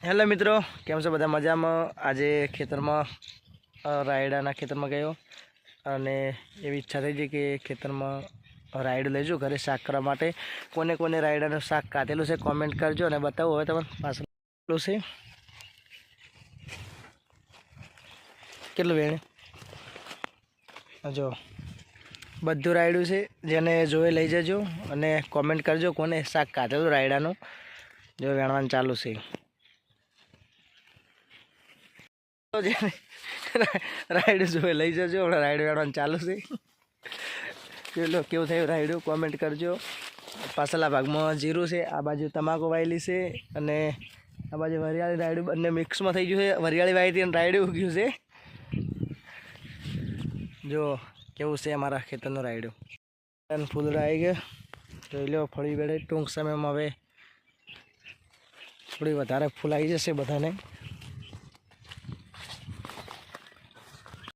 Hello મિત્રો, કેમ છો બધા? મજામાં? આજે ખેતરમાં રાયડાના ખેતરમાં ગયો અને એવી ઈચ્છા થઈ છે કે ખેતરમાં રાયડું લઈ જાઉં ઘરે શાક કરવા માટે. કોને કોને રાયડાનું શાક કાઢેલું છે કોમેન્ટ કરજો અને બતાવો. હવે તમને પાછળ છે કેટલું વેણ જો બધું રાયડું છે. જેને જોઈ લઈ જજો અને કોમેન્ટ કરજો કોને શાક કાઢેલું રાયડાનું. જો વેણવાનું ચાલુ છે. રાયડું જોઈ લઈ જજો. હમણાં રાયડું વેણવાનું ચાલુ છે. ચલો કેવું થયું રાયડું કોમેન્ટ કરજો. પાછળના ભાગમાં જીરું છે, આ બાજુ તમાકુ વાયેલી છે અને આ બાજુ વરિયાળી રાયડું બંને મિક્સમાં થઈ ગયું છે. વરિયાળી વાવી હતી અને રાયડું ઉગ્યું છે. જો કેવું છે અમારા ખેતરનું રાયડું. ફૂલડા આવી ગયા જોઈ લો. ફળી વેળે ટૂંક સમયમાં હવે થોડી વધારે ફૂલ આવી જશે બધાને.